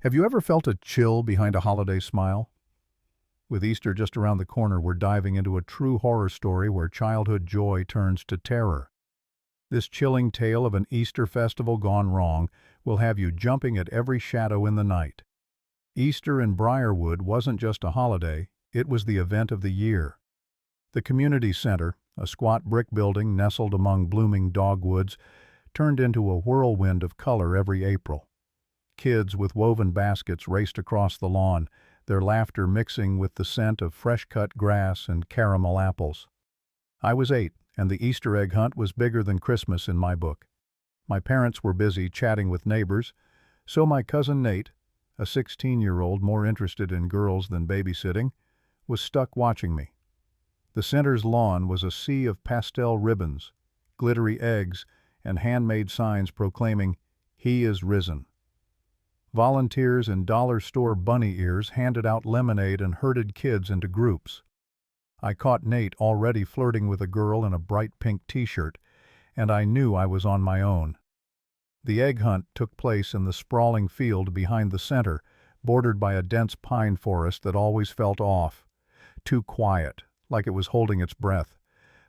Have you ever felt a chill behind a holiday smile? With Easter just around the corner, we're diving into a true horror story where childhood joy turns to terror. This chilling tale of an Easter festival gone wrong will have you jumping at every shadow in the night. Easter in Briarwood wasn't just a holiday, it was the event of the year. The community center, a squat brick building nestled among blooming dogwoods, turned into a whirlwind of color every April. Kids with woven baskets raced across the lawn, their laughter mixing with the scent of fresh-cut grass and caramel apples. I was 8, and the Easter egg hunt was bigger than Christmas in my book. My parents were busy chatting with neighbors, so my cousin Nate, a 16-year-old more interested in girls than babysitting, was stuck watching me. The center's lawn was a sea of pastel ribbons, glittery eggs, and handmade signs proclaiming, "He is risen." Volunteers in dollar store bunny ears handed out lemonade and herded kids into groups. I caught Nate already flirting with a girl in a bright pink t-shirt, and I knew I was on my own. The egg hunt took place in the sprawling field behind the center, bordered by a dense pine forest that always felt off, too quiet, like it was holding its breath.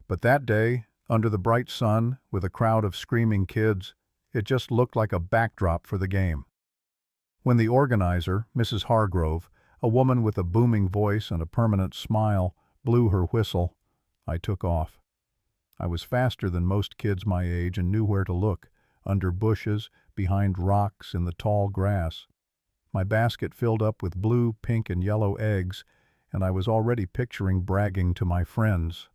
But that day, under the bright sun, with a crowd of screaming kids, it just looked like a backdrop for the game. When the organizer, Mrs. Hargrove, a woman with a booming voice and a permanent smile, blew her whistle, I took off. I was faster than most kids my age and knew where to look, under bushes, behind rocks, in the tall grass. My basket filled up with blue, pink, and yellow eggs, and I was already picturing bragging to my friends.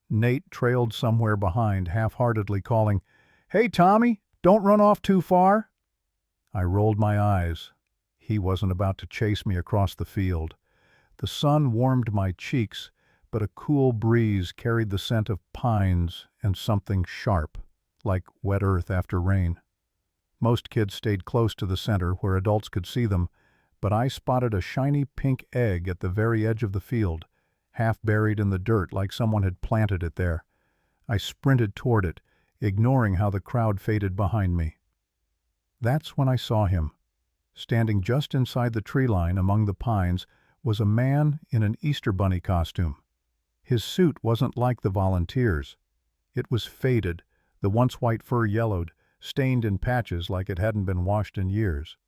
Nate trailed somewhere behind, half-heartedly calling, "Hey, Tommy, don't run off too far." I rolled my eyes. He wasn't about to chase me across the field. The sun warmed my cheeks, but a cool breeze carried the scent of pines and something sharp, like wet earth after rain. Most kids stayed close to the center where adults could see them, but I spotted a shiny pink egg at the very edge of the field, half buried in the dirt like someone had planted it there. I sprinted toward it, ignoring how the crowd faded behind me. That's when I saw him. Standing just inside the tree line among the pines was a man in an Easter bunny costume. His suit wasn't like the volunteers. It was faded, the once white fur yellowed, stained in patches like it hadn't been washed in years.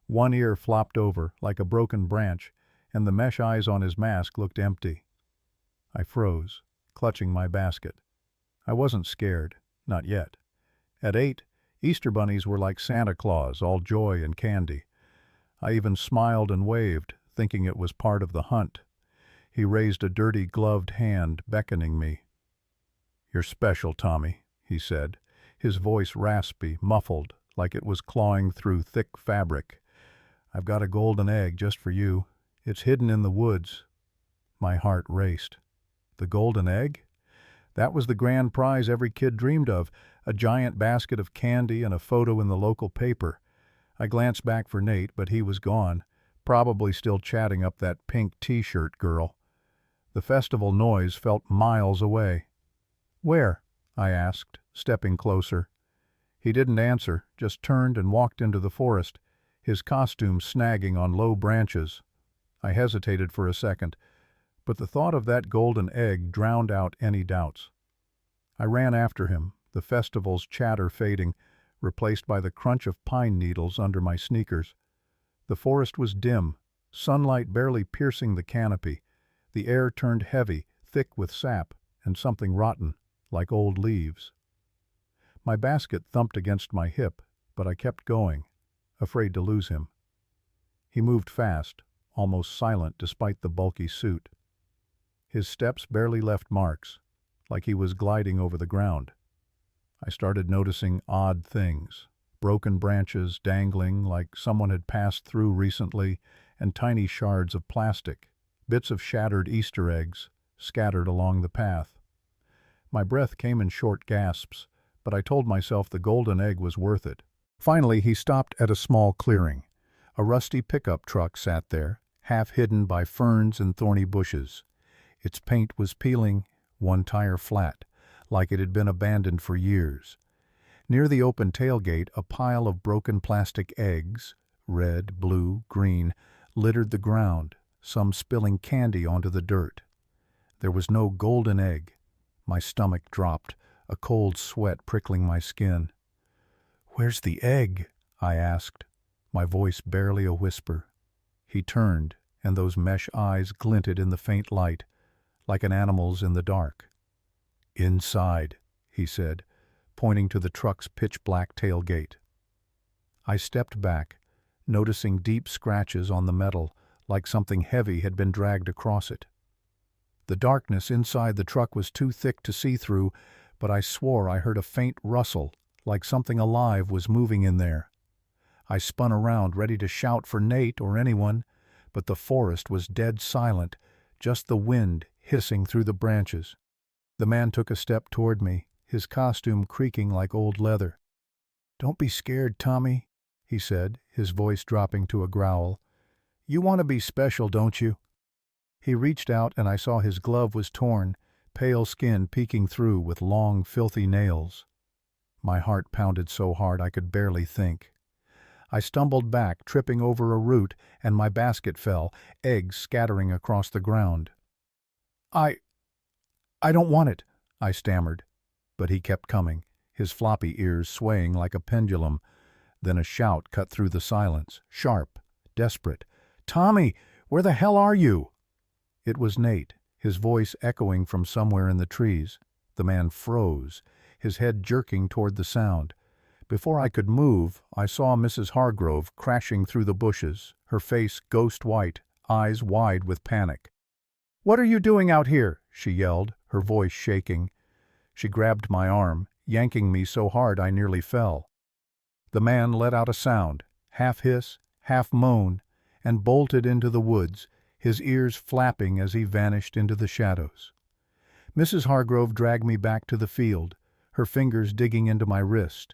One ear flopped over like a broken branch, and the mesh eyes on his mask looked empty. I froze, clutching my basket. I wasn't scared, not yet. At 8, Easter bunnies were like Santa Claus, all joy and candy. I even smiled and waved, thinking it was part of the hunt. He raised a dirty, gloved hand, beckoning me. "You're special, Tommy," he said, his voice raspy, muffled, like it was clawing through thick fabric. "I've got a golden egg just for you. It's hidden in the woods." My heart raced. The golden egg? That was the grand prize every kid dreamed of, a giant basket of candy and a photo in the local paper. I glanced back for Nate, but he was gone, probably still chatting up that pink t-shirt girl. The festival noise felt miles away. "Where?" I asked, stepping closer. He didn't answer, just turned and walked into the forest, his costume snagging on low branches. I hesitated for a second, but the thought of that golden egg drowned out any doubts. I ran after him, the festival's chatter fading, replaced by the crunch of pine needles under my sneakers. The forest was dim, sunlight barely piercing the canopy. The air turned heavy, thick with sap, and something rotten, like old leaves. My basket thumped against my hip, but I kept going, afraid to lose him. He moved fast, almost silent despite the bulky suit. His steps barely left marks, like he was gliding over the ground. I started noticing odd things, broken branches dangling like someone had passed through recently, and tiny shards of plastic, bits of shattered Easter eggs, scattered along the path. My breath came in short gasps, but I told myself the golden egg was worth it. Finally, he stopped at a small clearing. A rusty pickup truck sat there, half hidden by ferns and thorny bushes. Its paint was peeling, one tire flat, like it had been abandoned for years. Near the open tailgate, a pile of broken plastic eggs, red, blue, green, littered the ground, some spilling candy onto the dirt. There was no golden egg. My stomach dropped, a cold sweat prickling my skin. "Where's the egg?" I asked, my voice barely a whisper. He turned, and those mesh eyes glinted in the faint light, like an animal's in the dark. "Inside," he said, pointing to the truck's pitch-black tailgate. I stepped back, noticing deep scratches on the metal, like something heavy had been dragged across it. The darkness inside the truck was too thick to see through, but I swore I heard a faint rustle, like something alive was moving in there. I spun around, ready to shout for Nate or anyone, but the forest was dead silent, just the wind hissing through the branches. The man took a step toward me, his costume creaking like old leather. "Don't be scared, Tommy," he said, his voice dropping to a growl. "You want to be special, don't you?" He reached out and I saw his glove was torn, pale skin peeking through with long, filthy nails. My heart pounded so hard I could barely think. I stumbled back, tripping over a root, and my basket fell, eggs scattering across the ground. I don't want it," I stammered. But he kept coming, his floppy ears swaying like a pendulum. Then a shout cut through the silence, sharp, desperate. "Tommy, where the hell are you?" It was Nate, his voice echoing from somewhere in the trees. The man froze, his head jerking toward the sound. Before I could move, I saw Mrs. Hargrove crashing through the bushes, her face ghost white, eyes wide with panic. "What are you doing out here?" she yelled, her voice shaking. She grabbed my arm, yanking me so hard I nearly fell. The man let out a sound, half hiss, half moan, and bolted into the woods, his ears flapping as he vanished into the shadows. Mrs. Hargrove dragged me back to the field, her fingers digging into my wrist.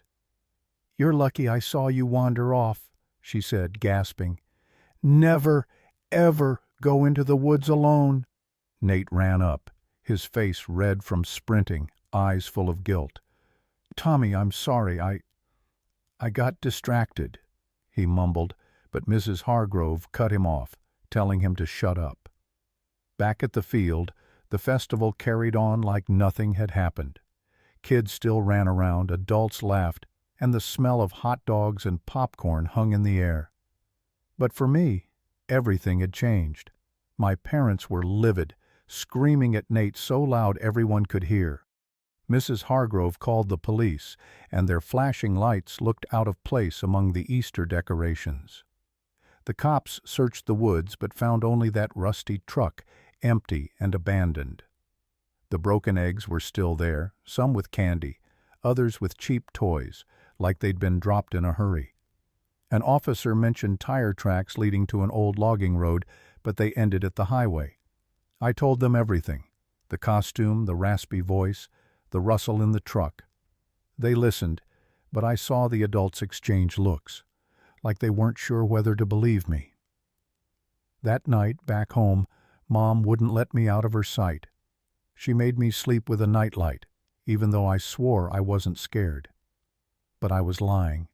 "You're lucky I saw you wander off," she said, gasping. "Never, ever go into the woods alone." Nate ran up, his face red from sprinting, eyes full of guilt. "Tommy, I'm sorry. I got distracted," he mumbled, but Mrs. Hargrove cut him off, telling him to shut up. Back at the field, the festival carried on like nothing had happened. Kids still ran around, adults laughed, and the smell of hot dogs and popcorn hung in the air. But for me, everything had changed. My parents were livid, screaming at Nate so loud everyone could hear. Mrs. Hargrove called the police, and their flashing lights looked out of place among the Easter decorations. The cops searched the woods but found only that rusty truck, empty and abandoned. The broken eggs were still there, some with candy, others with cheap toys, like they'd been dropped in a hurry. An officer mentioned tire tracks leading to an old logging road, but they ended at the highway. I told them everything, the costume, the raspy voice, the rustle in the truck. They listened, but I saw the adults exchange looks, like they weren't sure whether to believe me. That night, back home, Mom wouldn't let me out of her sight. She made me sleep with a nightlight, even though I swore I wasn't scared. But I was lying.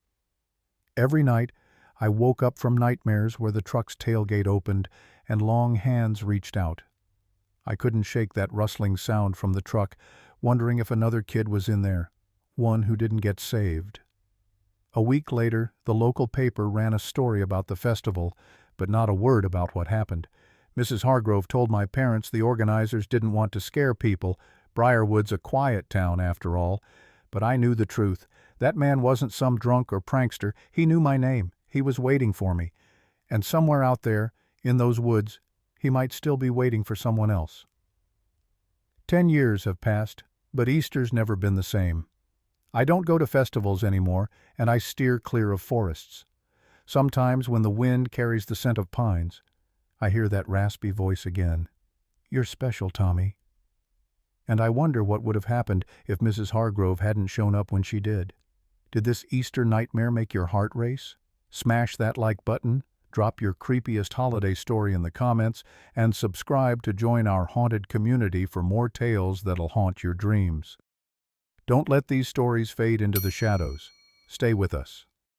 Every night, I woke up from nightmares where the truck's tailgate opened and long hands reached out. I couldn't shake that rustling sound from the truck, wondering if another kid was in there, one who didn't get saved. A week later, the local paper ran a story about the festival, but not a word about what happened. Mrs. Hargrove told my parents the organizers didn't want to scare people. Briarwood's a quiet town, after all. But I knew the truth. That man wasn't some drunk or prankster. He knew my name. He was waiting for me. And somewhere out there, in those woods, he might still be waiting for someone else. 10 years have passed, but Easter's never been the same. I don't go to festivals anymore, and I steer clear of forests. Sometimes when the wind carries the scent of pines, I hear that raspy voice again. "You're special, Tommy." And I wonder what would have happened if Mrs. Hargrove hadn't shown up when she did. Did this Easter nightmare make your heart race? Smash that like button, drop your creepiest holiday story in the comments, and subscribe to join our haunted community for more tales that'll haunt your dreams. Don't let these stories fade into the shadows. Stay with us.